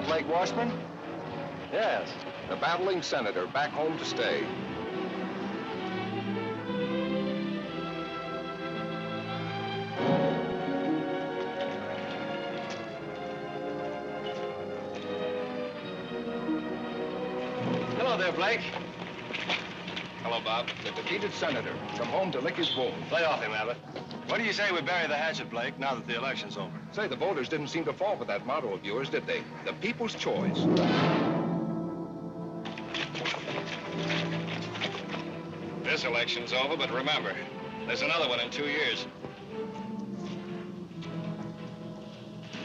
Front Leg Washburn? Yes. The battling senator back home to stay. Hello there, Blake. Hello, Bob. The defeated senator. Come home to lick his wounds. Lay off him, Abbott. What do you say we bury the hatchet, Blake, now that the election's over? Say, the voters didn't seem to fall for that motto of yours, did they? The people's choice. This election's over, but remember, there's another one in 2 years.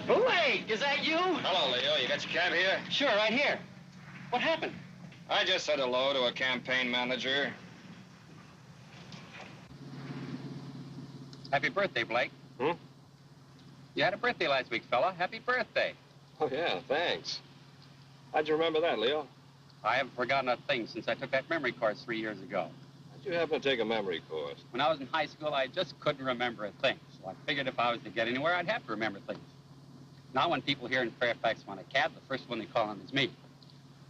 Blake, is that you? Hello, Leo. You got your cab here? Sure, right here. What happened? I just said hello to a campaign manager. Happy birthday, Blake. Hmm? You had a birthday last week, fella. Happy birthday. Oh, yeah, thanks. How'd you remember that, Leo? I haven't forgotten a thing since I took that memory course 3 years ago. How'd you happen to take a memory course? When I was in high school, I just couldn't remember a thing. So I figured if I was to get anywhere, I'd have to remember things. Now when people here in Fairfax want a cab, the first one they call on is me.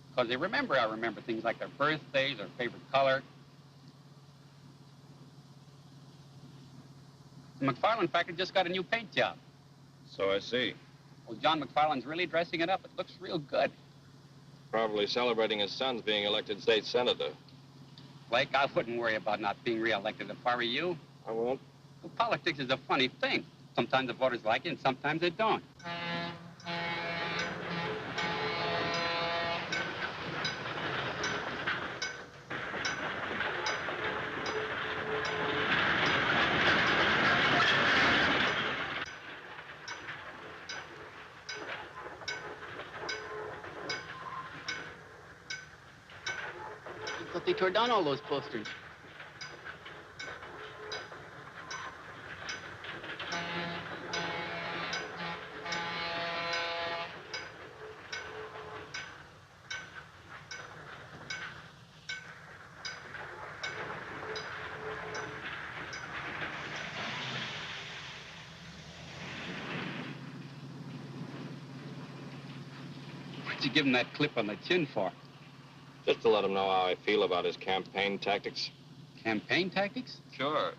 Because they remember I remember things like their birthdays, their favorite color. The McFarland factory just got a new paint job. So I see. Well, John McFarland's really dressing it up. It looks real good. Probably celebrating his son's being elected state senator. Blake, I wouldn't worry about not being reelected if I were you. I won't. Well, politics is a funny thing. Sometimes the voters like it and sometimes they don't. I thought they tore down all those posters. What'd you give him that clip on the chin for? Just to let him know how I feel about his campaign tactics. Campaign tactics? Sure.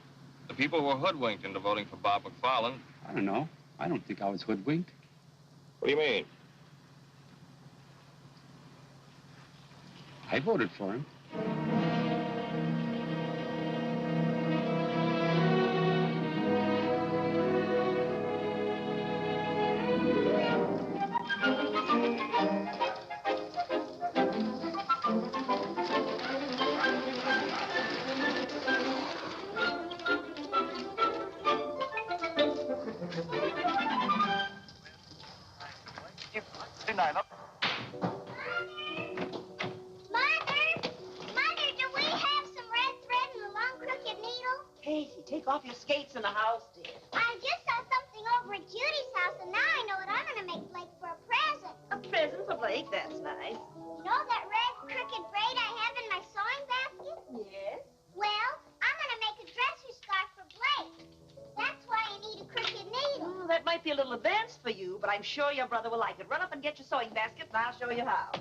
The people were hoodwinked into voting for Bob McFarland. I don't know. I don't think I was hoodwinked. What do you mean? I voted for him. Take off your skates in the house, dear. I just saw something over at Judy's house, and now I know what I'm going to make Blake for a present. A present for Blake? That's nice. You know that red crooked braid I have in my sewing basket? Yes? Well, I'm going to make a dresser scarf for Blake. That's why I need a crooked needle. Oh, that might be a little advanced for you, but I'm sure your brother will like it. Run up and get your sewing basket, and I'll show you how.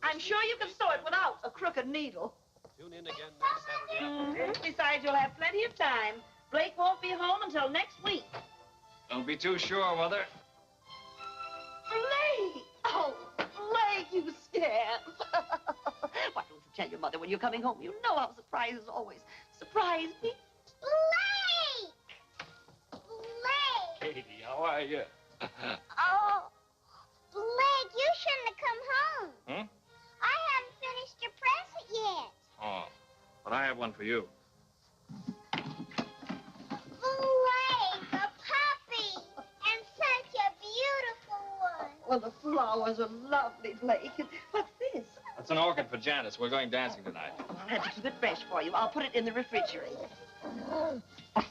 I'm sure you can sew it without a crooked needle. Tune in again next Saturday afternoon. Besides, you'll have plenty of time. Blake won't be home until next week. Don't be too sure, Mother. Blake! Oh, Blake, you scamp. Why don't you tell your mother when you're coming home? You know how surprises always surprise me. Blake! Blake! Katie, how are you? Oh, Blake, you shouldn't have come home. Hmm? I haven't finished your present yet. Oh, but I have one for you. Blake, a puppy, and such a beautiful one. Well, the flowers are lovely, Blake. What's this? That's an orchid for Janice. We're going dancing tonight. I'll have to keep it fresh for you. I'll put it in the refrigerator. What's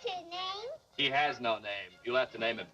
his name? He has no name. You'll have to name him.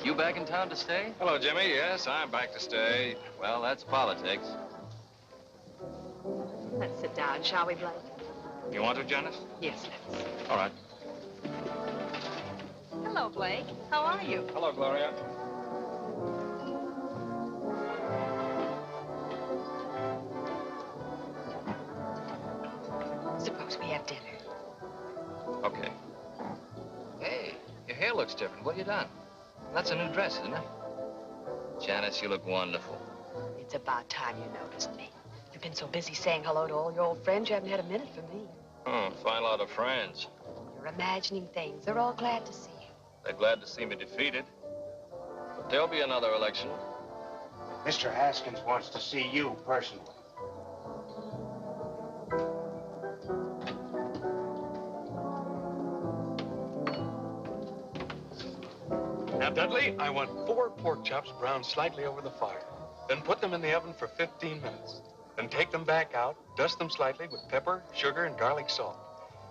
You back in town to stay? Hello, Jimmy. Yes, I'm back to stay. Well, that's politics. Let's sit down, shall we, Blake? You want to, Janice? Yes, let's. All right. Hello, Blake. How are you? Hello, Gloria. Suppose we have dinner. Okay. Hey, your hair looks different. What have you done? That's a new dress, isn't it? Janice, you look wonderful. It's about time you noticed me. You've been so busy saying hello to all your old friends, you haven't had a minute for me. Fine lot of friends. You're imagining things. They're all glad to see you. They're glad to see me defeated. But there'll be another election. Mr. Haskins wants to see you personally. Now, Dudley, I want 4 pork chops browned slightly over the fire. Then put them in the oven for 15 minutes. Then take them back out, dust them slightly with pepper, sugar, and garlic salt.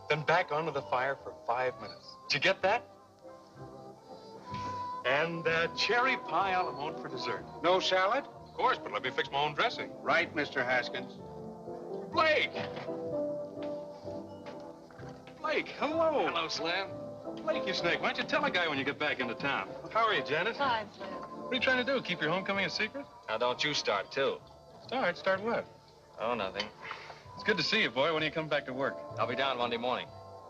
Then back onto the fire for 5 minutes. Did you get that? And cherry pie a la mode for dessert. No salad? Of course, but let me fix my own dressing. Right, Mr. Haskins. Blake! Blake, hello. Hello, Slim. Blake, you snake. Why don't you tell a guy when you get back into town? How are you, Janet? Fine, Slim. What are you trying to do? Keep your homecoming a secret? Now, don't you start, too. Start what? Oh, nothing. It's good to see you, boy. When do you come back to work? I'll be down Monday morning.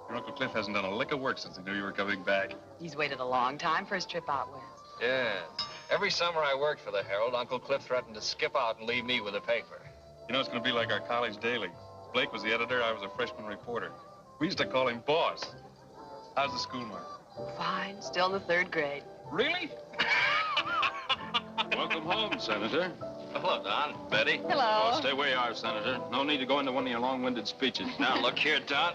Your Uncle Cliff hasn't done a lick of work since he knew you were coming back. He's waited a long time for his trip out west. Yes. Every summer I worked for the Herald, Uncle Cliff threatened to skip out and leave me with the paper. You know, it's going to be like our college daily. Blake was the editor, I was a freshman reporter. We used to call him Boss. How's the school, Mark? Fine. Still in the 3rd grade. Really? Welcome home, Senator. Hello, Don. Betty. Hello. Oh, stay where you are, Senator. No need to go into one of your long-winded speeches. Now, look here, Don.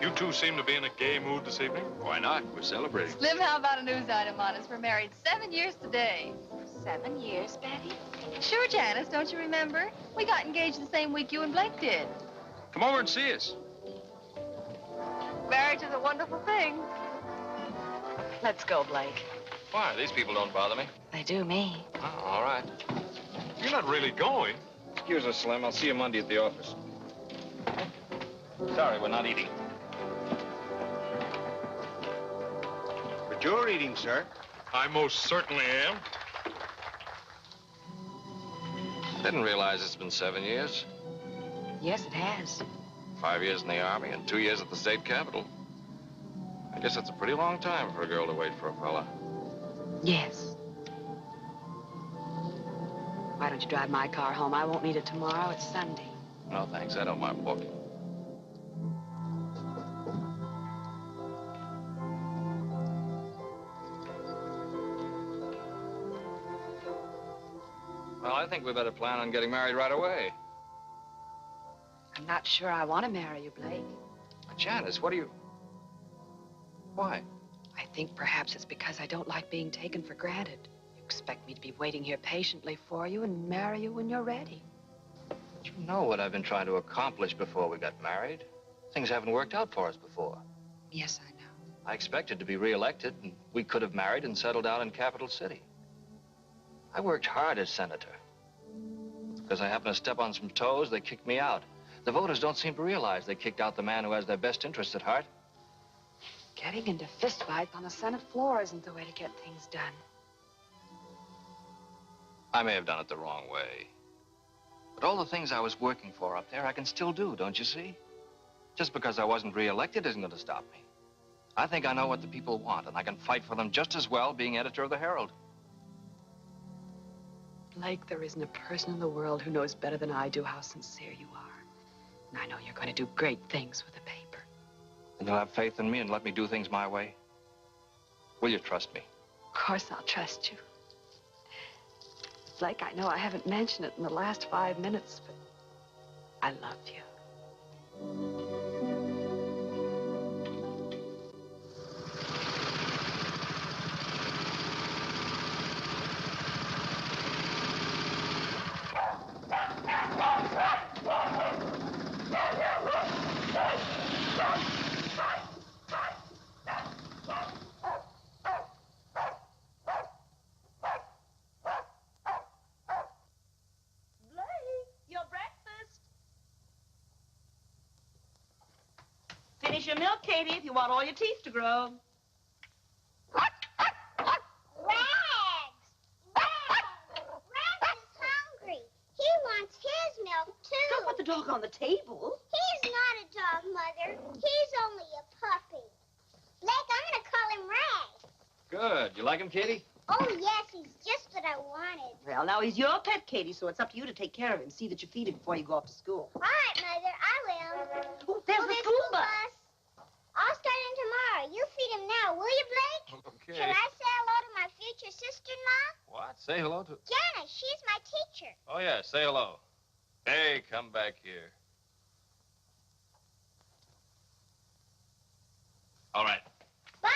You two seem to be in a gay mood this evening. Why not? We're celebrating. Slim, how about a news item on us? We're married 7 years today. 7 years, Betty? Sure, Janice, don't you remember? We got engaged the same week you and Blake did. Come over and see us. Marriage is a wonderful thing. Let's go, Blake. Why? These people don't bother me. They do me. Oh, all right. You're not really going. Excuse us, Slim. I'll see you Monday at the office. Sorry, we're not eating. But you're eating, sir. I most certainly am. Didn't realize it's been 7 years. Yes, it has. 5 years in the Army and 2 years at the state capitol. I guess that's a pretty long time for a girl to wait for a fella. Yes. Why don't you drive my car home? I won't need it tomorrow. It's Sunday. No, thanks. I don't mind walking. Well, I think we better plan on getting married right away. I'm not sure I want to marry you, Blake. Janice, what are you... Why? I think perhaps it's because I don't like being taken for granted. You expect me to be waiting here patiently for you and marry you when you're ready. You know what I've been trying to accomplish before we got married. Things haven't worked out for us before. Yes, I know. I expected to be reelected, and we could have married and settled down in Capital City. I worked hard as senator. Because I happened to step on some toes, they kicked me out. The voters don't seem to realize they kicked out the man who has their best interests at heart. Getting into fistfights on the Senate floor isn't the way to get things done. I may have done it the wrong way. But all the things I was working for up there, I can still do, don't you see? Just because I wasn't reelected isn't going to stop me. I think I know what the people want, and I can fight for them just as well being editor of the Herald. Blake, there isn't a person in the world who knows better than I do how sincere you are. And I know you're going to do great things with the paper. And you'll have faith in me and let me do things my way? Will you trust me? Of course I'll trust you. Blake, I know I haven't mentioned it in the last 5 minutes, but I love you. your milk, Katie, if you want all your teeth to grow. Rags! Rags is hungry. He wants his milk, too. Don't put the dog on the table. He's not a dog, Mother. He's only a puppy. Blake, I'm going to call him Rags. Good. You like him, Katie? Oh, yes, he's just what I wanted. Well, now he's your pet, Katie, so it's up to you to take care of him. See that you feed him before you go off to school. All right, Mother, I will. Oh, there's the school bus. I'll start him tomorrow. You feed him now, will you, Blake? Okay. Shall I say hello to my future sister-in-law? What? Say hello to... Janice, she's my teacher. Oh, yeah, say hello. Hey, come back here. All right. Bye.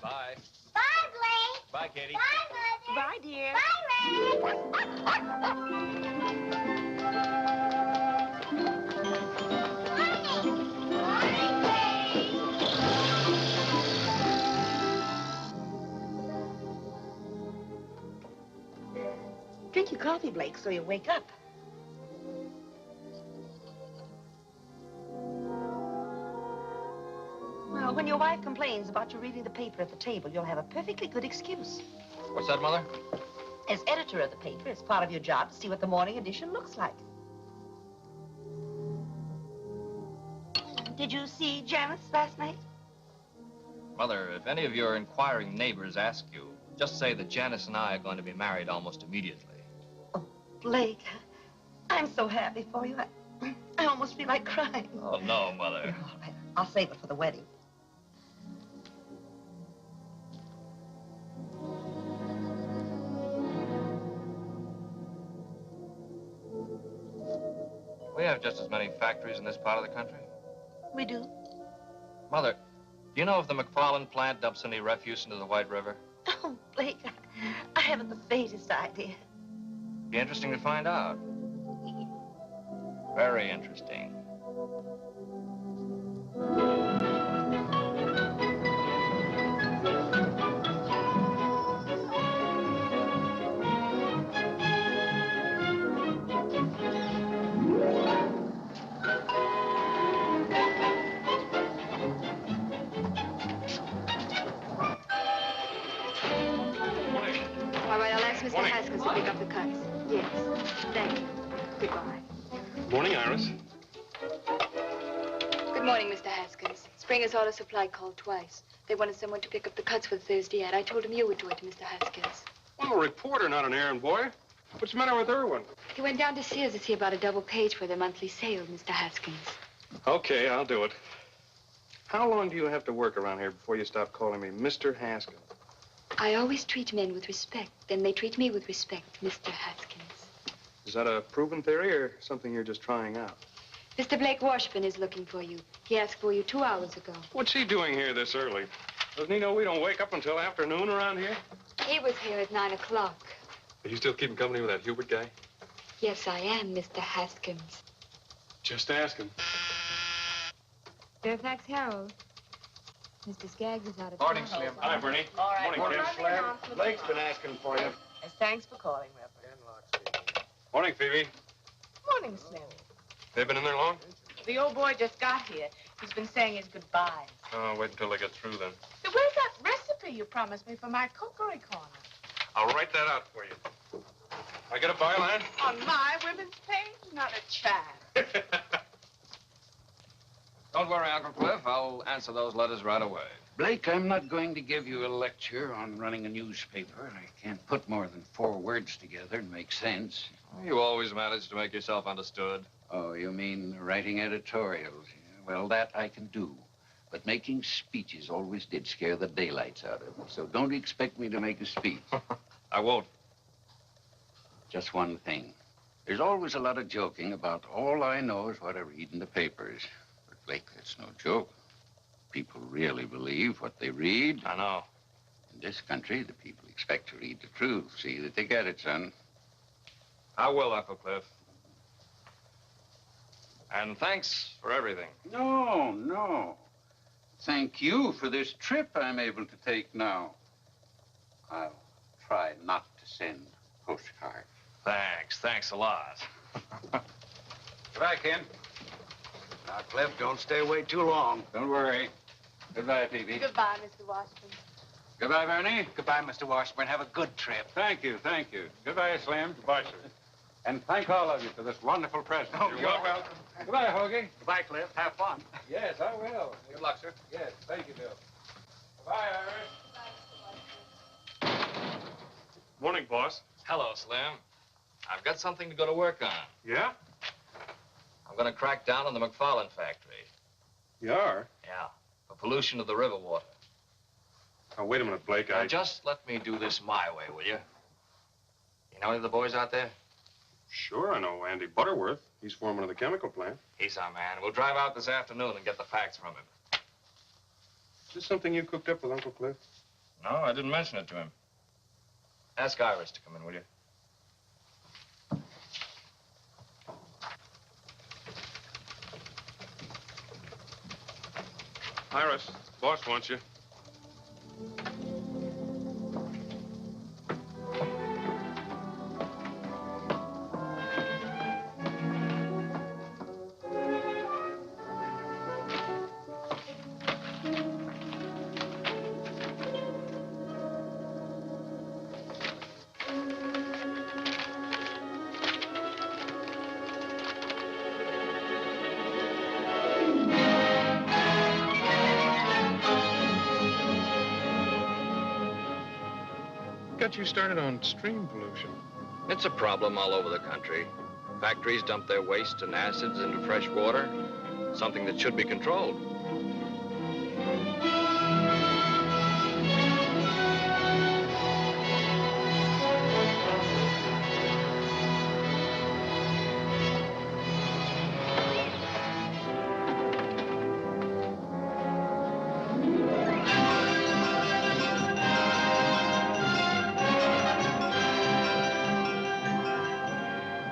Bye. Bye, Blake. Bye, Katie. Bye, Mother. Bye, dear. Bye, Drink your coffee, Blake, so you wake up. Well, when your wife complains about you reading the paper at the table, you'll have a perfectly good excuse. What's that, Mother? As editor of the paper, it's part of your job to see what the morning edition looks like. Did you see Janice last night? Mother, if any of your inquiring neighbors ask you, just say that Janice and I are going to be married almost immediately. Oh, Blake, I'm so happy for you. I almost feel like crying. Oh, no, Mother. All right, I'll save it for the wedding. We have just as many factories in this part of the country. We do? Mother, do you know if the McFarland plant dumps any refuse into the White River? Oh, Blake, I haven't the faintest idea. Be interesting to find out. Very interesting. All right, I'll ask Mr. Haskins to pick up the cuts. Yes. Thank you. Goodbye. Morning, Iris. Good morning, Mr. Haskins. Springer's Auto Supply called twice. They wanted someone to pick up the cuts for the Thursday ad. I told him you would do it, Mr. Haskins. I'm a reporter, not an errand boy. What's the matter with Irwin? He went down to Sears to see about a double page for their monthly sale, Mr. Haskins. Okay, I'll do it. How long do you have to work around here before you stop calling me Mr. Haskins? I always treat men with respect. Then they treat me with respect, Mr. Haskins. Is that a proven theory or something you're just trying out? Mr. Blake Washburn is looking for you. He asked for you 2 hours ago. What's he doing here this early? Doesn't he know we don't wake up until afternoon around here? He was here at 9 o'clock. Are you still keeping company with that Hubert guy? Yes, I am, Mr. Haskins. Just asking. Fairfax Herald. Mr. Skaggs is out of Morning, town. Slim. Hi, Bernie. All right. Morning, Slim. Blake's been asking for you. Yes, thanks for calling, Reverend. Morning, Phoebe. Morning, Slim. They been in there long? The old boy just got here. He's been saying his goodbyes. Oh, wait until they get through then. Now, where's that recipe you promised me for my cookery corner? I'll write that out for you. I get a byline? On my women's page? Not a chance. Don't worry, Uncle Cliff. I'll answer those letters right away. Blake, I'm not going to give you a lecture on running a newspaper. I can't put more than 4 words together and make sense. You always manage to make yourself understood. Oh, you mean writing editorials? Yeah, well, that I can do. But making speeches always did scare the daylights out of me. So don't expect me to make a speech. I won't. Just one thing. There's always a lot of joking about all I know is what I read in the papers. But, Blake, that's no joke. People really believe what they read. I know. In this country, the people expect to read the truth. See that they get it, son. I will, Uncle Cliff. And thanks for everything. No, no. Thank you for this trip I'm able to take now. I'll try not to send postcards. Thanks a lot. Goodbye, Ken. Now, Cliff, don't stay away too long. Don't worry. Goodbye, Phoebe. Goodbye, Mr. Washington. Goodbye, Bernie. Goodbye, Mr. Washburn. Have a good trip. Thank you, thank you. Goodbye, Slim. Goodbye, sir. And thank all of you for this wonderful present. Oh, You're you're welcome. Goodbye, Hoagie. Goodbye, Cliff. Have fun. Yes, I will. Good luck, sir. Yes, thank you, Bill. Goodbye, Iris. Morning, boss. Hello, Slim. I've got something to go to work on. Yeah? I'm going to crack down on the McFarland factory. You are? Yeah, for pollution of the river water. Oh, wait a minute, Blake. Now, just let me do this my way, will you? You know any of the boys out there? Sure, I know Andy Butterworth. He's foreman of the chemical plant. He's our man. We'll drive out this afternoon and get the facts from him. Is this something you cooked up with Uncle Cliff? No, I didn't mention it to him. Ask Iris to come in, will you? Iris, boss wants you. Got you started on stream pollution. It's a problem all over the country. Factories dump their waste and acids into fresh water, something that should be controlled.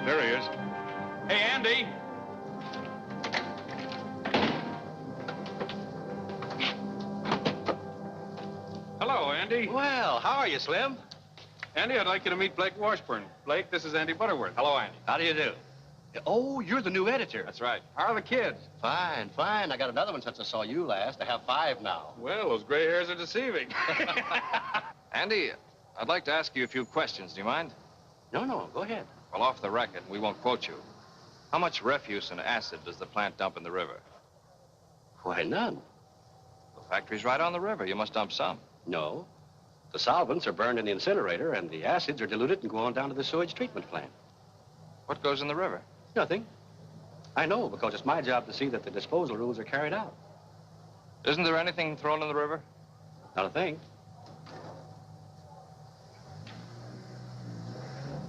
There he is. Hey, Andy. Hello, Andy. Well, how are you, Slim? Andy, I'd like you to meet Blake Washburn. Blake, this is Andy Butterworth. Hello, Andy. How do you do? Oh, you're the new editor. That's right. How are the kids? Fine, fine. I got another one since I saw you last. I have 5 now. Well, those gray hairs are deceiving. Andy, I'd like to ask you a few questions. Do you mind? No, go ahead. Well, off the record, we won't quote you. How much refuse and acid does the plant dump in the river? Why, none. The factory's right on the river. You must dump some. No. The solvents are burned in the incinerator, and the acids are diluted and go on down to the sewage treatment plant. What goes in the river? Nothing. I know, because it's my job to see that the disposal rules are carried out. Isn't there anything thrown in the river? Not a thing.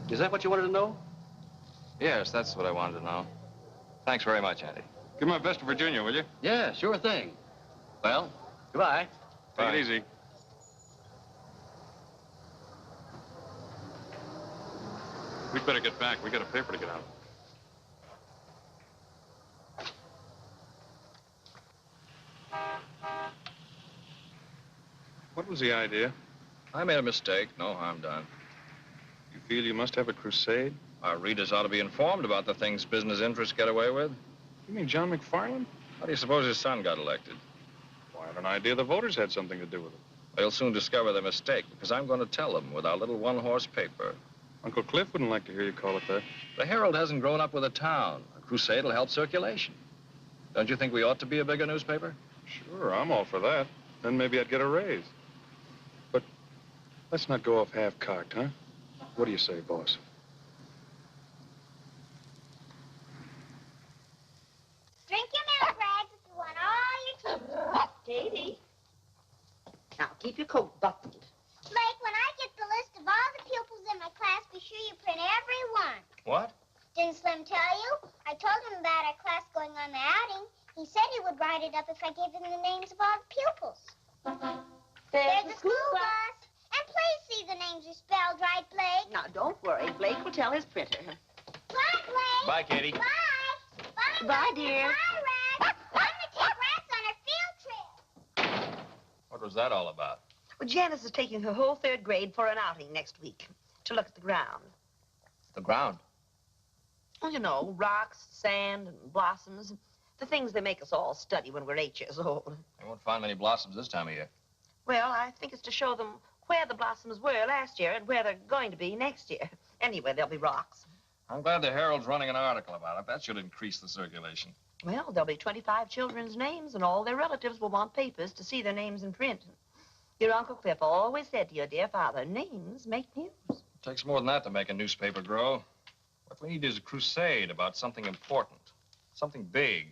Is that what you wanted to know? Yes, that's what I wanted to know. Thanks very much, Andy. Give my best to Virginia, will you? Yeah, sure thing. Well, goodbye. Take it easy. We'd better get back. We got a paper to get out. What was the idea? I made a mistake. No harm done. You feel you must have a crusade? Our readers ought to be informed about the things business interests get away with. You mean John McFarland? How do you suppose his son got elected? Well, I had an idea the voters had something to do with it. They'll soon discover their mistake, because I'm going to tell them with our little one-horse paper. Uncle Cliff wouldn't like to hear you call it that. The Herald hasn't grown up with a town. A crusade will help circulation. Don't you think we ought to be a bigger newspaper? Sure, I'm all for that. Then maybe I'd get a raise. But let's not go off half-cocked, huh? What do you say, boss? Drink your milk, Rags, if you want all your teeth. Katie. Now, keep your coat buttoned. Blake, when I get the list of all the pupils in my class, be sure you print every one. What? Didn't Slim tell you? I told him about our class going on the outing. He said he would write it up if I gave him the names of all the pupils. There's the school bus. And please see the names are spelled right, Blake. Now, don't worry. Blake will tell his printer. Bye, Blake. Bye, Katie. Bye. Bye, Bye, dear. Bye, Rags. I'm going to take Rags on our field trip. What was that all about? Well, Janice is taking her whole 3rd grade for an outing next week to look at the ground. The ground. Well, you know, rocks, sand, and blossoms. The things they make us all study when we're 8 years old. They won't find many blossoms this time of year. Well, I think it's to show them where the blossoms were last year and where they're going to be next year. Anyway, there'll be rocks. I'm glad the Herald's running an article about it. That should increase the circulation. Well, there'll be 25 children's names, and all their relatives will want papers to see their names in print. Your Uncle Cliff always said to your dear father, names make news. It takes more than that to make a newspaper grow. What we need is a crusade about something important, something big.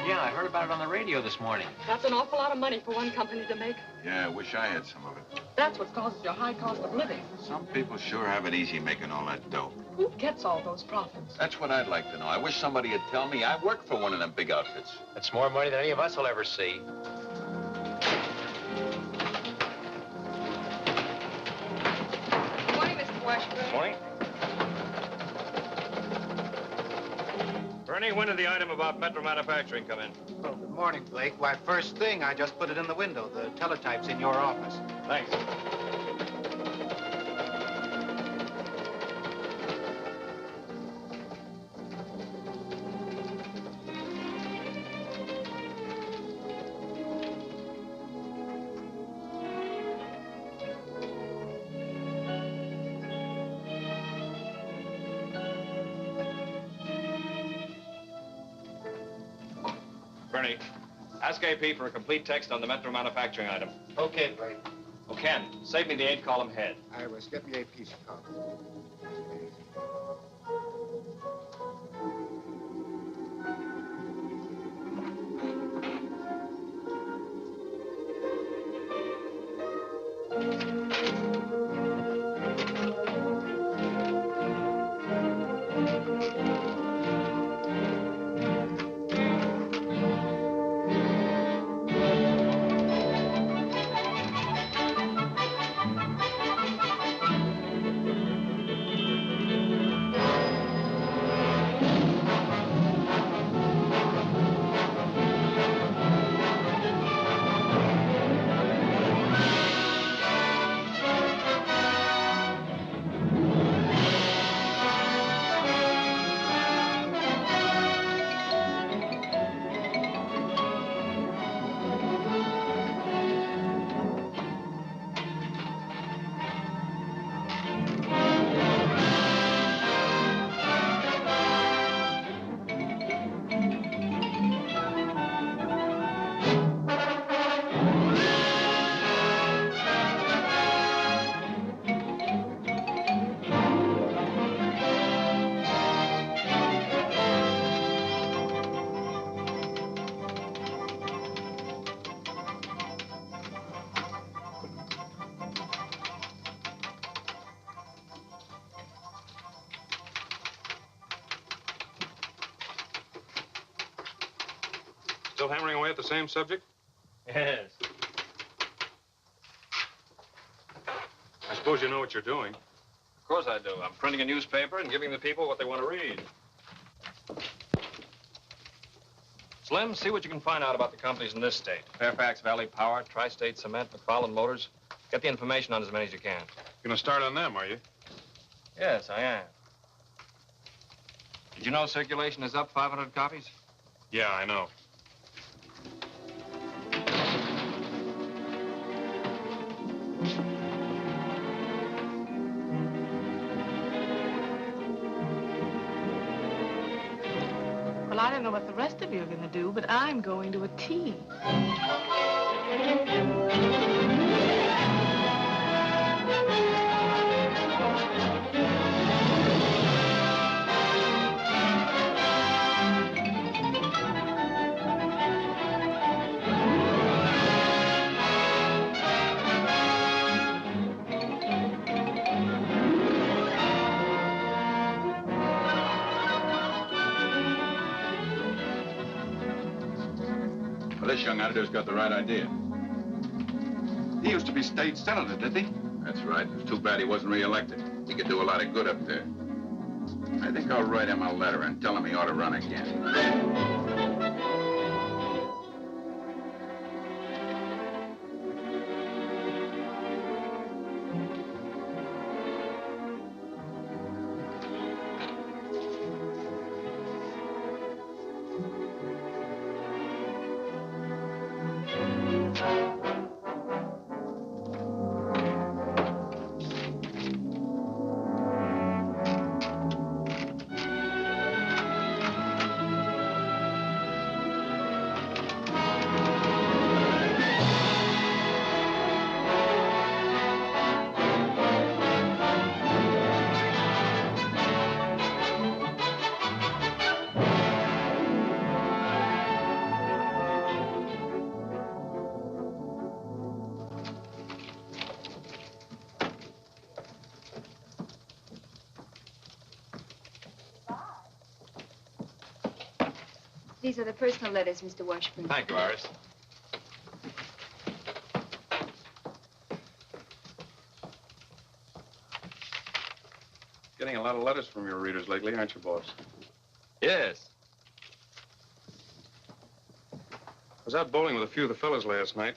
Yeah, I heard about it on the radio this morning. That's an awful lot of money for one company to make. Yeah, I wish I had some of it. That's what causes your high cost of living. Some people sure have it easy making all that dough. Who gets all those profits? That's what I'd like to know. I wish somebody would tell me I work for one of them big outfits. That's more money than any of us will ever see. Good morning, Mr. Washburn. Morning. Bernie, when did the item about Metro Manufacturing come in? Oh, good morning, Blake. Why, first thing, I just put it in the window. The teletype's in your office. Thanks. Bernie, ask AP for a complete text on the Metro Manufacturing item. Okay, Blake. Oh, Ken, save me the 8-column head. I was get the AP's call. Still hammering away at the same subject? Yes. I suppose you know what you're doing. Of course I do. I'm printing a newspaper and giving the people what they want to read. Slim, see what you can find out about the companies in this state. Fairfax Valley Power, Tri-State Cement, McFarland Motors. Get the information on as many as you can. You're gonna start on them, are you? Yes, I am. Did you know circulation is up 500 copies? Yeah, I know. Well, I don't know what the rest of you are going to do, but I'm going to a tea. This young editor's got the right idea. He used to be state senator, did he? That's right. It's too bad he wasn't reelected. He could do a lot of good up there. I think I'll write him a letter and tell him he ought to run again. These are the personal letters, Mr. Washburn. Thank you, Iris. Getting a lot of letters from your readers lately, aren't you, boss? Yes. I was out bowling with a few of the fellas last night.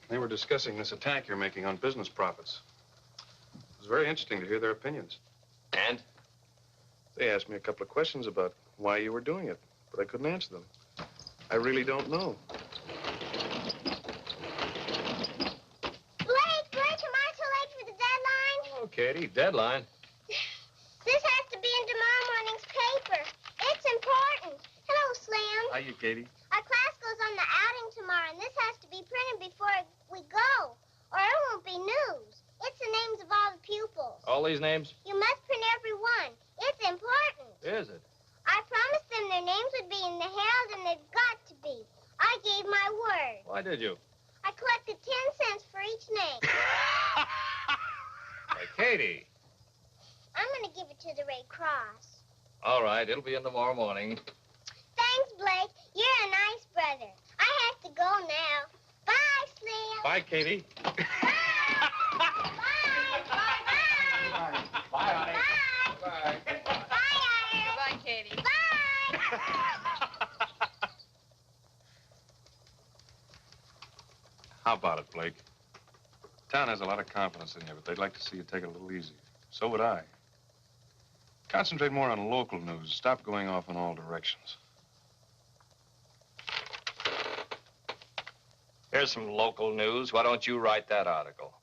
They were discussing this attack you're making on business profits. It was very interesting to hear their opinions. And? They asked me a couple of questions about why you were doing it, but I couldn't answer them. I really don't know. Blake, am I too late for the deadline? Oh, Katie, deadline. This has to be in tomorrow morning's paper. It's important. Hello, Slim. Hiya, Katie. Our class goes on the outing tomorrow, and this has to be printed before we go, or it won't be news. It's the names of all the pupils. All these names? You must print every one. It's important. Is it? I promised them their names would be in the Herald, and they've got to be. I gave my word. Why did you? I collected 10 cents for each name. Hey, Katie. I'm going to give it to the Red Cross. All right, it'll be in tomorrow morning. Thanks, Blake. You're a nice brother. I have to go now. Bye, Slim. Bye, Katie. Bye, honey. Bye. Goodbye, Katie. How about it, Blake? Town has a lot of confidence in you, but they'd like to see you take it a little easy. So would I. Concentrate more on local news. Stop going off in all directions. Here's some local news. Why don't you write that article?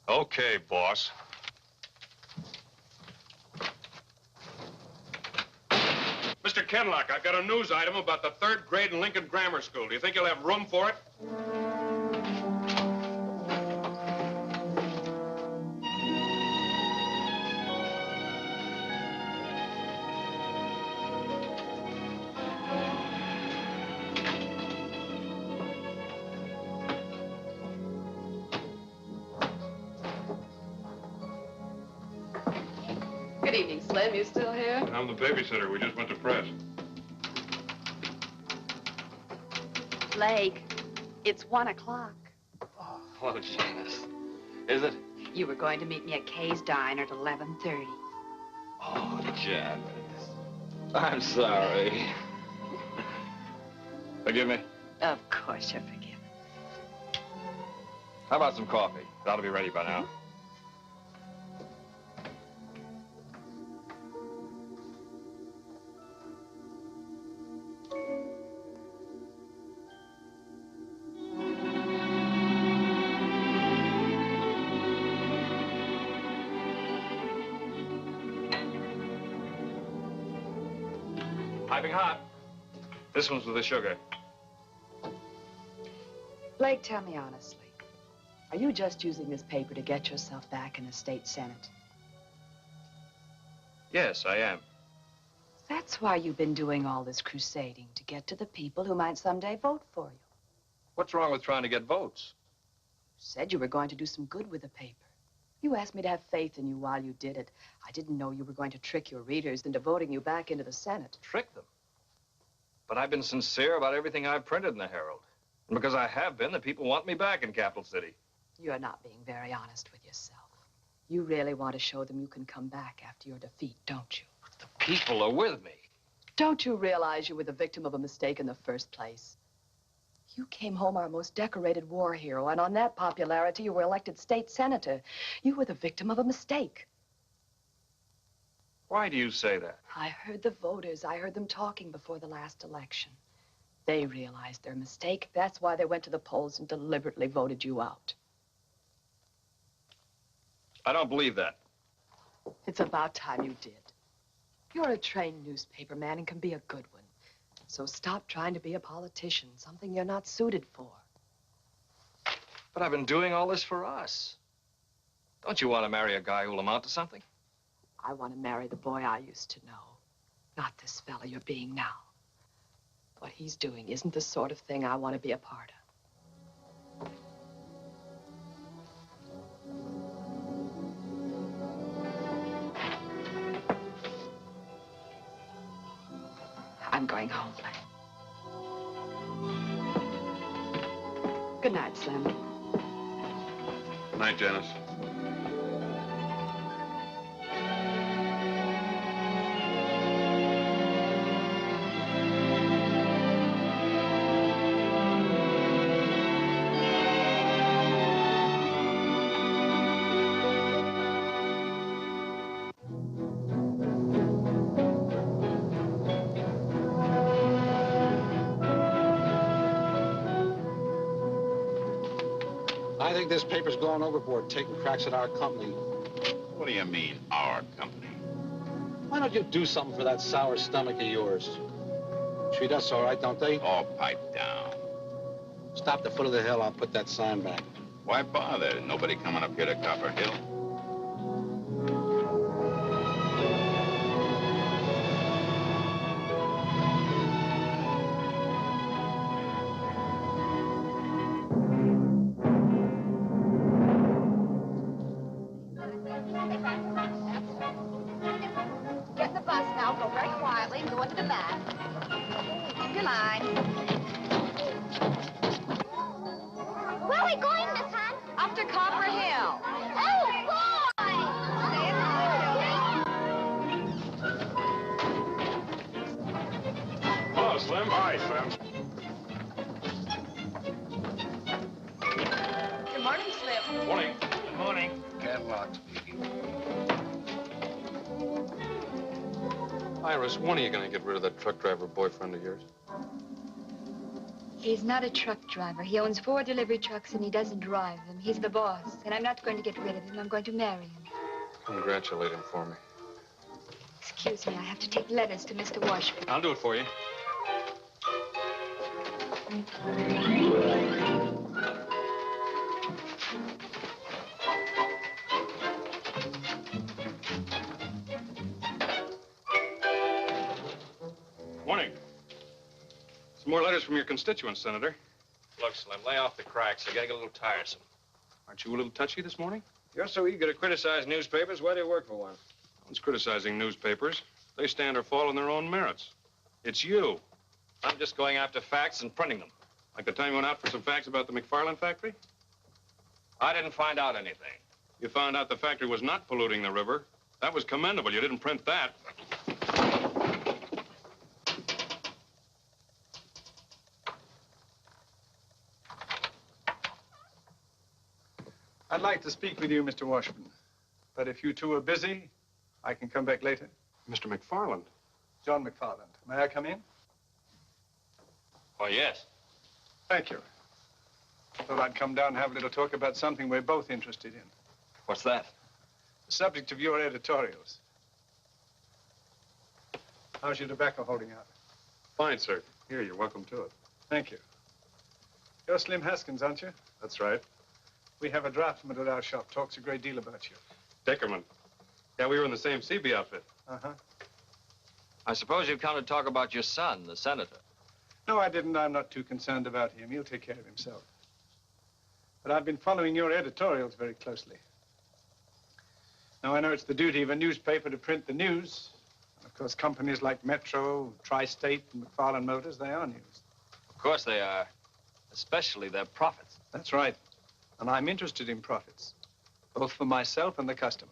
Okay, boss. Mr. Kenlock, I've got a news item about the 3rd grade in Lincoln Grammar School. Do you think you'll have room for it? Good evening, Slim. You still here? I'm the babysitter. We just went to press. Blake, it's 1 o'clock. Hello, Janice. Is it? You were going to meet me at Kay's Diner at 11:30. Oh, Janice. I'm sorry. Forgive me? Of course you're forgiven. How about some coffee? It ought to be ready by now. Piping hot. This one's with the sugar. Blake, tell me honestly. Are you just using this paper to get yourself back in the state senate? Yes, I am. That's why you've been doing all this crusading, to get to the people who might someday vote for you. What's wrong with trying to get votes? You said you were going to do some good with the paper. You asked me to have faith in you while you did it. I didn't know you were going to trick your readers into voting you back into the Senate. Trick them? But I've been sincere about everything I've printed in the Herald. And because I have been, the people want me back in Capital City. You're not being very honest with yourself. You really want to show them you can come back after your defeat, don't you? The people are with me. Don't you realize you were the victim of a mistake in the first place? You came home our most decorated war hero, and on that popularity, you were elected state senator. You were the victim of a mistake. Why do you say that? I heard the voters. I heard them talking before the last election. They realized their mistake. That's why they went to the polls and deliberately voted you out. I don't believe that. It's about time you did. You're a trained newspaper man and can be a good one. So stop trying to be a politician, something you're not suited for. But I've been doing all this for us. Don't you want to marry a guy who'll amount to something? I want to marry the boy I used to know, not this fella you're being now. What he's doing isn't the sort of thing I want to be a part of. I'm going home. Good night, Slim. Good night, Janice. I think this paper's going overboard, taking cracks at our company. What do you mean, our company? Why don't you do something for that sour stomach of yours? Treat us all right, don't they? Oh, pipe down. Stop the foot of the hill, I'll put that sign back. Why bother? Nobody coming up here to Copper Hill. Get in the bus now, go very quietly and go into the back. Keep your line. Where are we going, Miss Hunt? Up to Copper Hill. Oh, boy! Stay in the Hello, Slim. Hi, Slim. Good morning, Slim. Morning. Good morning. Catalog speaking. Iris, when are you going to get rid of that truck driver boyfriend of yours? He's not a truck driver. He owns 4 delivery trucks and he doesn't drive them. He's the boss, and I'm not going to get rid of him. I'm going to marry him. Congratulate him for me. Excuse me, I have to take letters to Mr. Washburn. I'll do it for you. Morning. Some more letters from your constituents, Senator. Look, Slim, lay off the cracks. You're getting a little tiresome. Aren't you a little touchy this morning? You're so eager to criticize newspapers. Why do you work for one? No one's criticizing newspapers. They stand or fall on their own merits. It's you. I'm just going after facts and printing them. Like the time you went out for some facts about the McFarland factory? I didn't find out anything. You found out the factory was not polluting the river. That was commendable. You didn't print that. I'd like to speak with you, Mr. Washburn. But if you two are busy, I can come back later. Mr. McFarland. John McFarland. May I come in? Oh, yes. Thank you. Thought I'd come down and have a little talk about something we're both interested in. What's that? The subject of your editorials. How's your tobacco holding out? Fine, sir. Here, you're welcome to it. Thank you. You're Slim Haskins, aren't you? That's right. We have a draftsman at our shop. Talks a great deal about you. Deckerman. Yeah, we were in the same CB outfit. Uh-huh. I suppose you've come to talk about your son, the senator. No, I didn't. I'm not too concerned about him. He'll take care of himself. But I've been following your editorials very closely. Now, I know it's the duty of a newspaper to print the news. And of course, companies like Metro, Tri-State, and McFarland Motors, they are news. Of course they are, especially their profits. That's right. And I'm interested in profits, both for myself and the customer.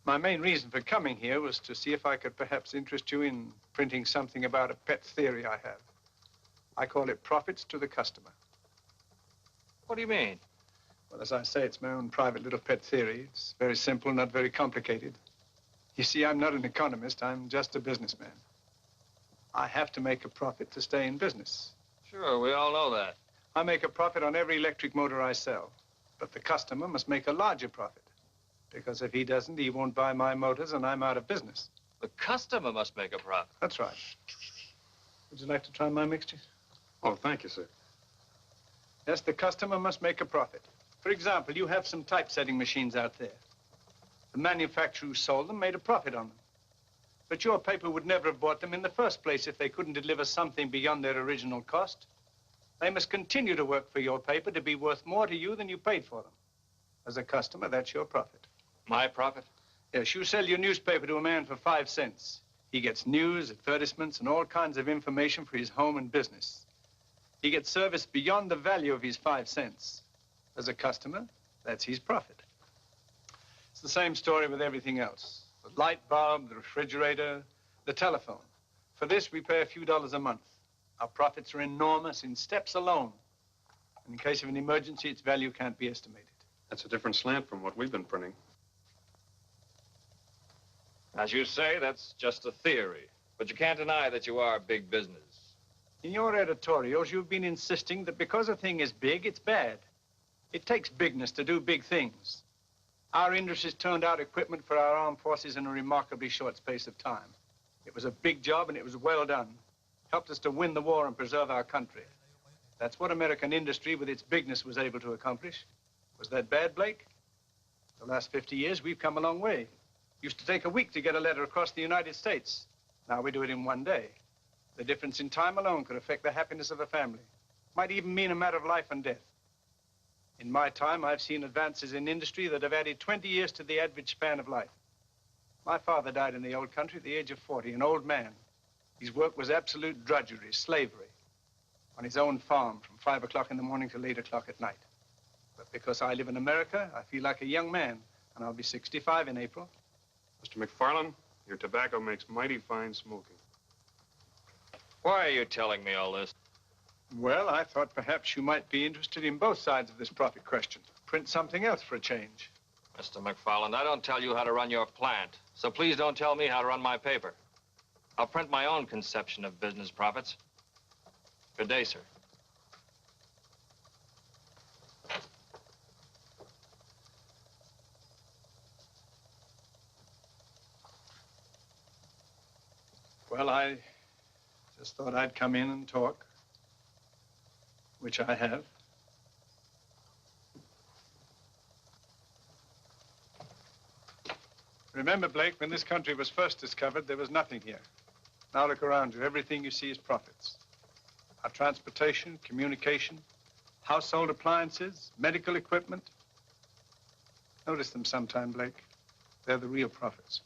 My main reason for coming here was to see if I could perhaps interest you in printing something about a pet theory I have. I call it profits to the customer. What do you mean? Well, as I say, it's my own private little pet theory. It's very simple, not very complicated. You see, I'm not an economist. I'm just a businessman. I have to make a profit to stay in business. Sure, we all know that. I make a profit on every electric motor I sell. But the customer must make a larger profit. Because if he doesn't, he won't buy my motors and I'm out of business. The customer must make a profit. That's right. Would you like to try my mixture? Oh, thank you, sir. Yes, the customer must make a profit. For example, you have some typesetting machines out there. The manufacturer who sold them made a profit on them. But your paper would never have bought them in the first place if they couldn't deliver something beyond their original cost. They must continue to work for your paper to be worth more to you than you paid for them. As a customer, that's your profit. My profit? Yes, you sell your newspaper to a man for 5 cents. He gets news, advertisements, and all kinds of information for his home and business. He gets service beyond the value of his 5 cents. As a customer, that's his profit. It's the same story with everything else. The light bulb, the refrigerator, the telephone. For this, we pay a few dollars a month. Our profits are enormous in steps alone. And in case of an emergency, its value can't be estimated. That's a different slant from what we've been printing. As you say, that's just a theory. But you can't deny that you are big business. In your editorials, you've been insisting that because a thing is big, it's bad. It takes bigness to do big things. Our industries turned out equipment for our armed forces in a remarkably short space of time. It was a big job, and it was well done. Helped us to win the war and preserve our country. That's what American industry, with its bigness, was able to accomplish. Was that bad, Blake? The last 50 years, we've come a long way. Used to take a week to get a letter across the United States. Now we do it in 1 day. The difference in time alone could affect the happiness of a family. Might even mean a matter of life and death. In my time, I've seen advances in industry that have added 20 years to the average span of life. My father died in the old country at the age of 40, an old man. His work was absolute drudgery, slavery, on his own farm from 5 o'clock in the morning till 8 o'clock at night. But because I live in America, I feel like a young man, and I'll be 65 in April. Mr. McFarland, your tobacco makes mighty fine smoking. Why are you telling me all this? Well, I thought perhaps you might be interested in both sides of this profit question. Print something else for a change. Mr. McFarland, I don't tell you how to run your plant, so please don't tell me how to run my paper. I'll print my own conception of business profits. Good day, sir. Well, I just thought I'd come in and talk, which I have. Remember, Blake, when this country was first discovered, there was nothing here. Now look around you. Everything you see is profits. Our transportation, communication, household appliances, medical equipment. Notice them sometime, Blake. They're the real profits.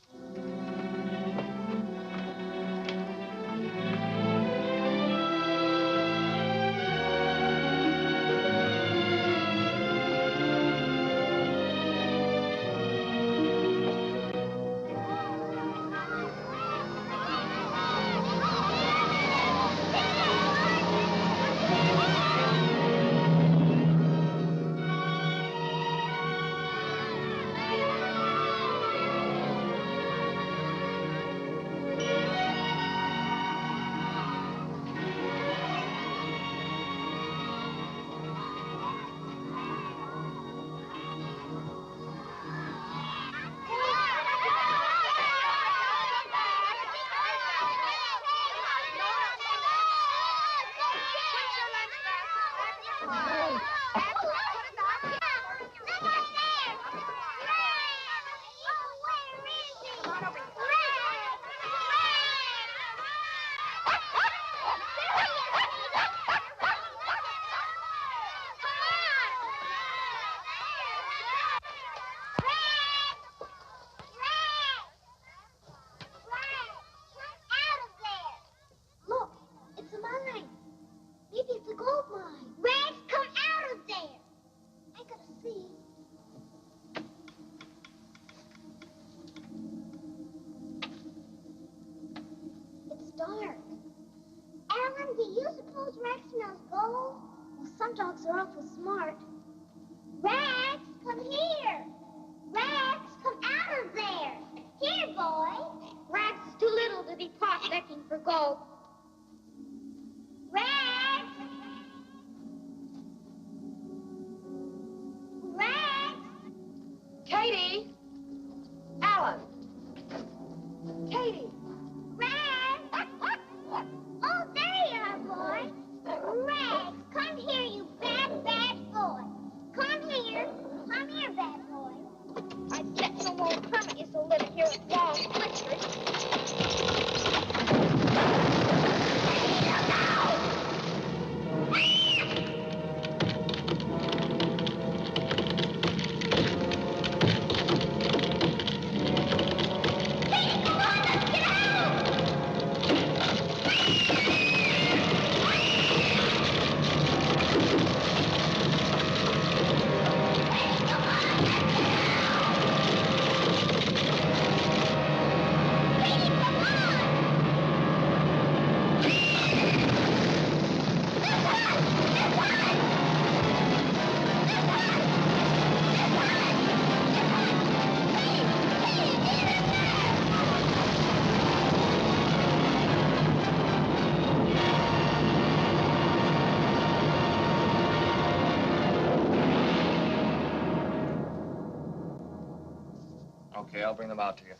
Okay, I'll bring them out to you.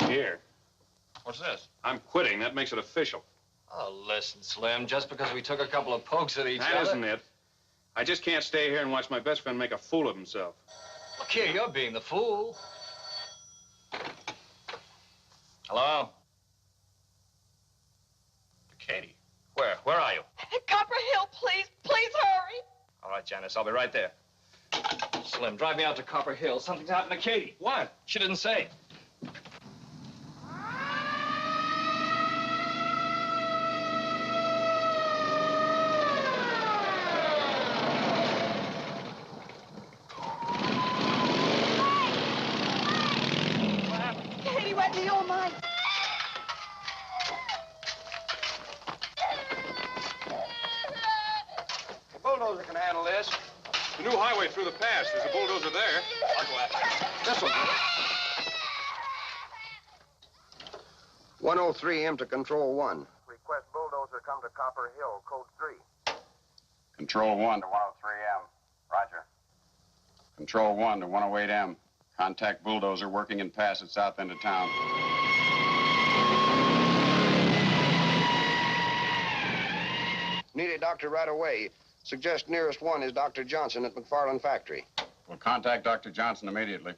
Here. What's this? I'm quitting. That makes it official. Oh, listen, Slim, just because we took a couple of pokes at each other... That isn't it. I just can't stay here and watch my best friend make a fool of himself. Look here, you're being the fool. Hello? Katie, where? Where are you? Copper Hill, please. Please hurry. All right, Janice, I'll be right there. Slim, drive me out to Copper Hill. Something's happened to Katie. What? She didn't say. Katie went to your mind. The bulldozer can handle this. The new highway through the pass. There's a bulldozer there. I'll go after it. This'll do it. 103M to Control 1. Request bulldozer come to Copper Hill, code 3. Control 1 To 103M. Roger. Control 1 to 108M. Contact bulldozer working in pass at south end of town. Need a doctor right away. Suggest nearest one is Dr. Johnson at McFarland Factory. We'll contact Dr. Johnson immediately.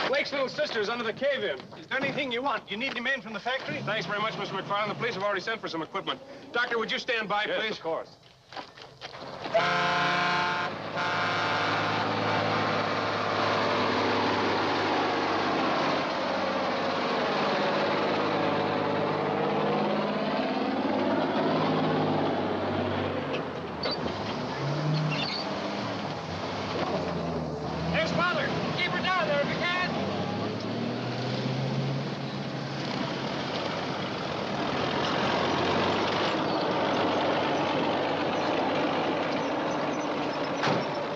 Blake's little sister's under the cave-in. Is there anything you want? You need any men from the factory? Thanks very much, Mr. McFarland. The police have already sent for some equipment. Doctor, would you stand by, please? Yes, of course. Ex-father, keep her down there if you can.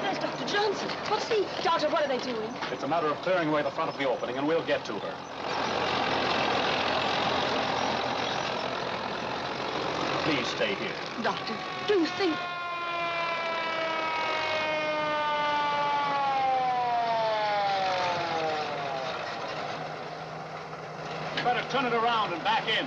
There's Dr. Johnson. What's he? Doctor, what are they doing? It's a matter of clearing away the front of the opening, and we'll get to her. Please stay here. Doctor, do you think... You better turn it around and back in.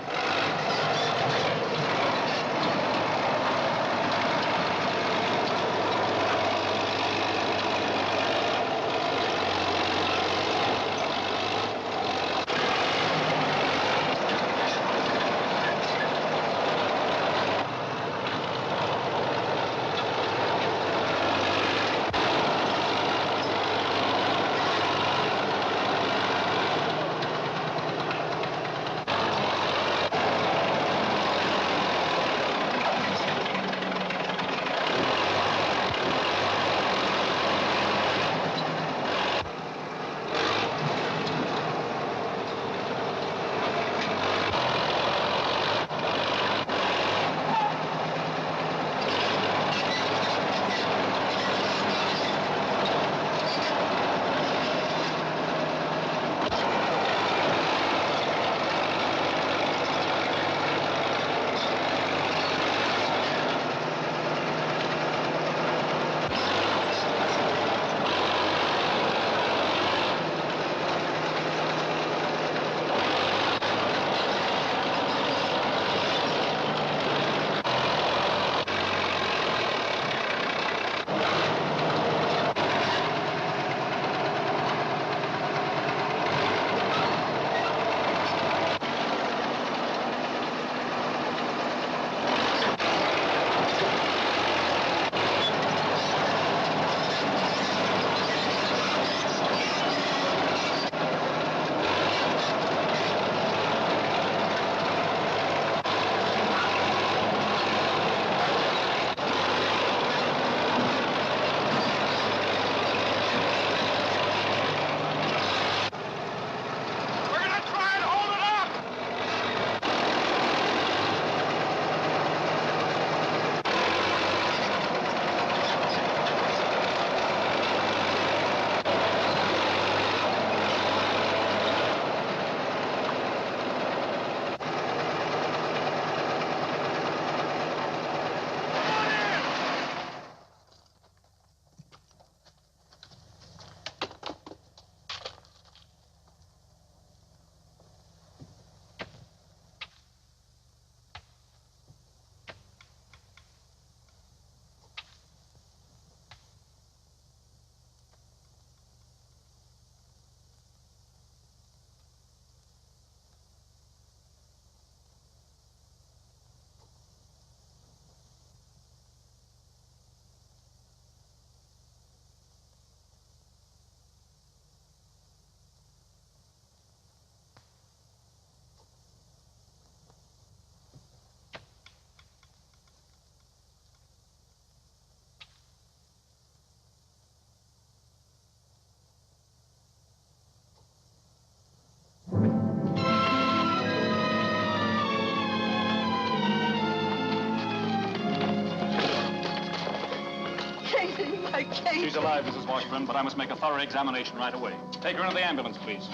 she's alive, Mrs. Washburn, but I must make a thorough examination right away. Take her into the ambulance, please.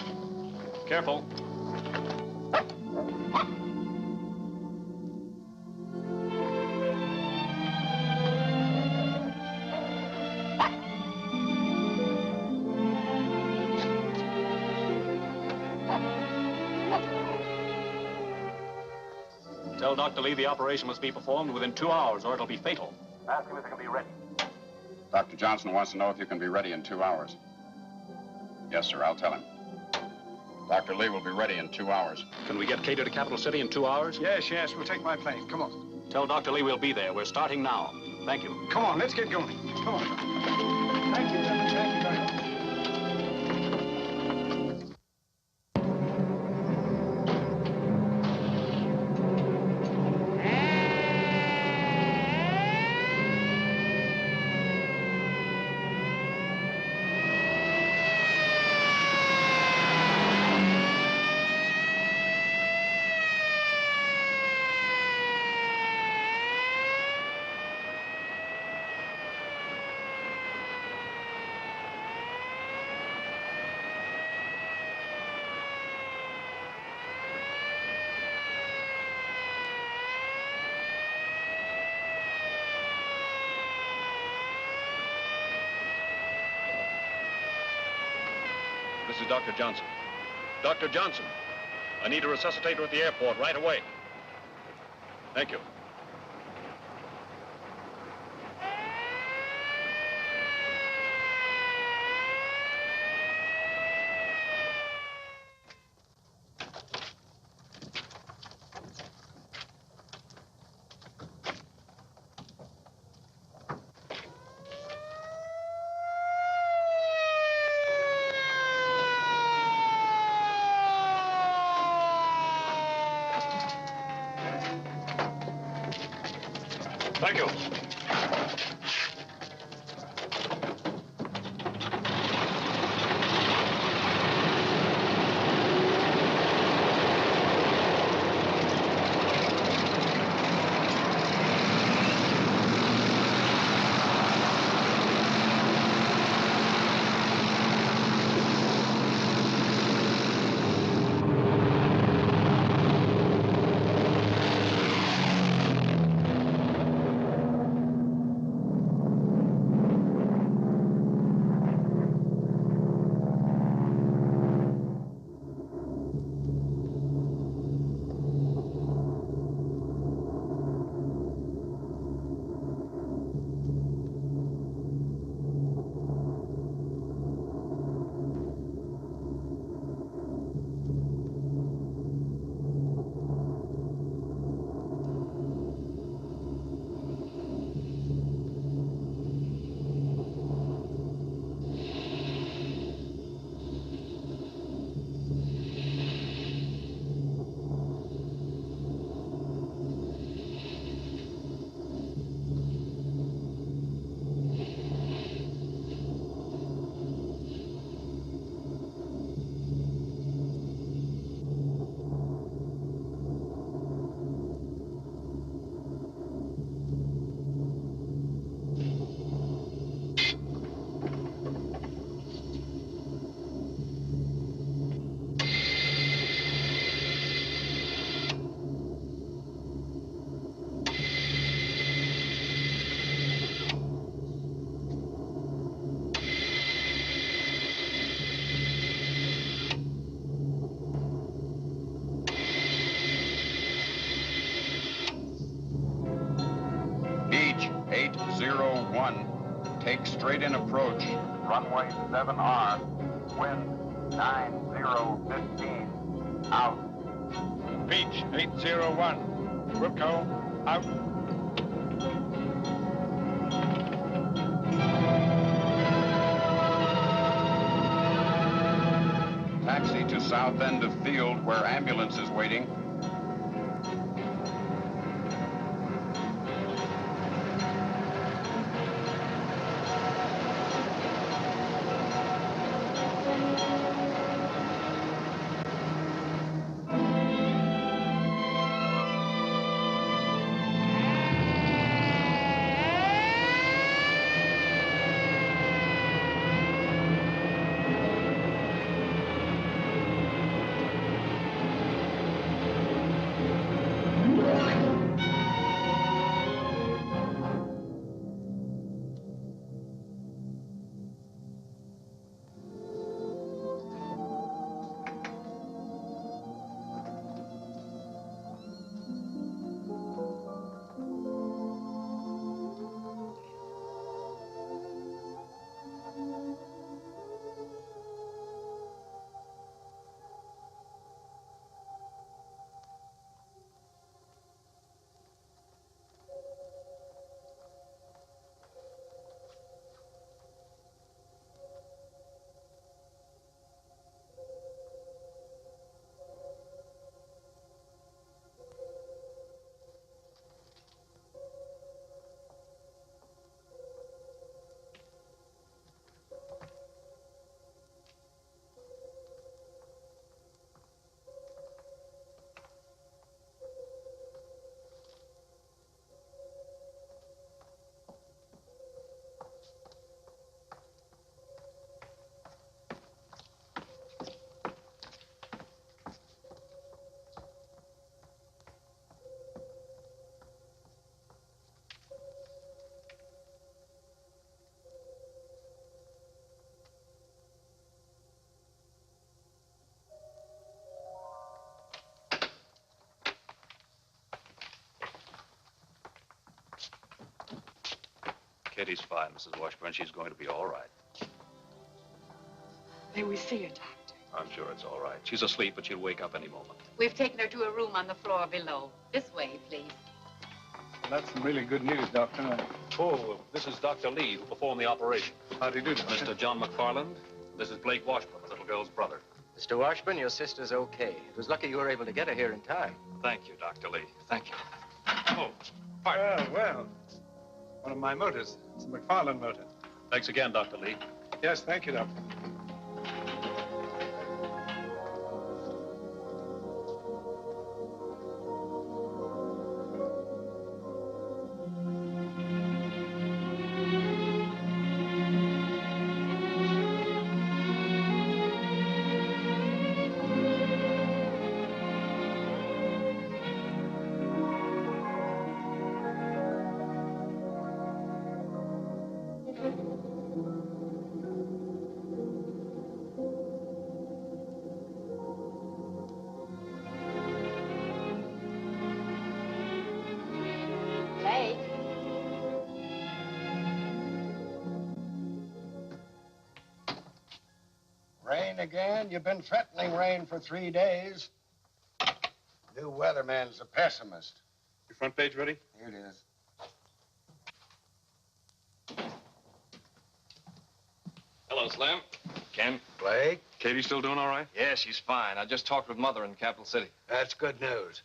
Careful. Tell Dr. Lee the operation must be performed within 2 hours, or it'll be fatal. Ask him if he can be ready. Dr. Johnson wants to know if you can be ready in 2 hours. Yes, sir, I'll tell him. Dr. Lee will be ready in 2 hours. Can we get Kato to Capital City in 2 hours? Yes, yes, we'll take my plane. Come on. Tell Dr. Lee we'll be there. We're starting now. Thank you. Come on, let's get going. Come on. Thank you, Reverend. Thank you very much. This is Dr. Johnson. Dr. Johnson, I need a resuscitator at the airport right away. Thank you. Thank you. Beach 801. Take straight in approach. Runway 7R. Wind 9015. Out. Beach 801. Wilco, out. Taxi to south end of field where ambulance is waiting. Katie's fine, Mrs. Washburn. She's going to be all right. May we see her, Doctor? I'm sure it's all right. She's asleep, but she'll wake up any moment. We've taken her to a room on the floor below. This way, please. Well, that's some really good news, Doctor. Oh, this is Dr. Lee, who performed the operation. How do you do, Doctor? Mr. John McFarland. This is Blake Washburn, the little girl's brother. Mr. Washburn, your sister's okay. It was lucky you were able to get her here in time. Thank you, Dr. Lee. Thank you. Oh, well. One of my motors. It's a McFarland motor. Thanks again, Dr. Lee. Yes, thank you, Doctor. Rain again? You've been threatening rain for 3 days. New weatherman's a pessimist. Your front page ready? Here it is. Hello, Slim. Ken. Blake? Katie still doing all right? Yeah, she's fine. I just talked with Mother in Capital City. That's good news.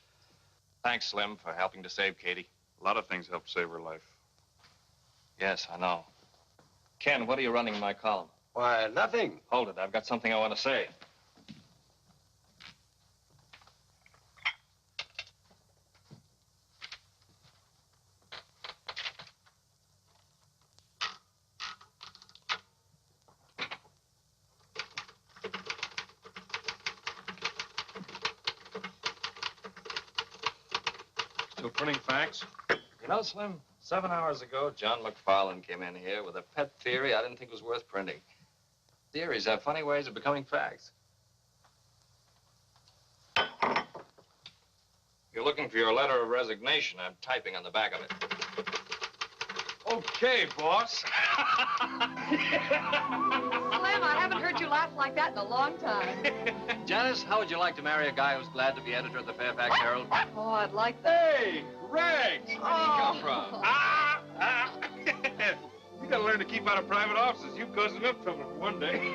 Thanks, Slim, for helping to save Katie. A lot of things helped save her life. Yes, I know. Ken, what are you running in my column? Why, nothing. Hold it. I've got something I want to say. Still printing facts? You know, Slim, 7 hours ago, John McFarland came in here with a pet theory I didn't think was worth printing. Theories have funny ways of becoming facts. You're looking for your letter of resignation. I'm typing on the back of it. Okay, boss. Slim, I haven't heard you laugh like that in a long time. Janice, how would you like to marry a guy who's glad to be editor of the Fairfax Herald? Oh, I'd like that. Hey, Rags! Where did he come from? You gotta learn to keep out of private offices. You caused enough trouble for one day.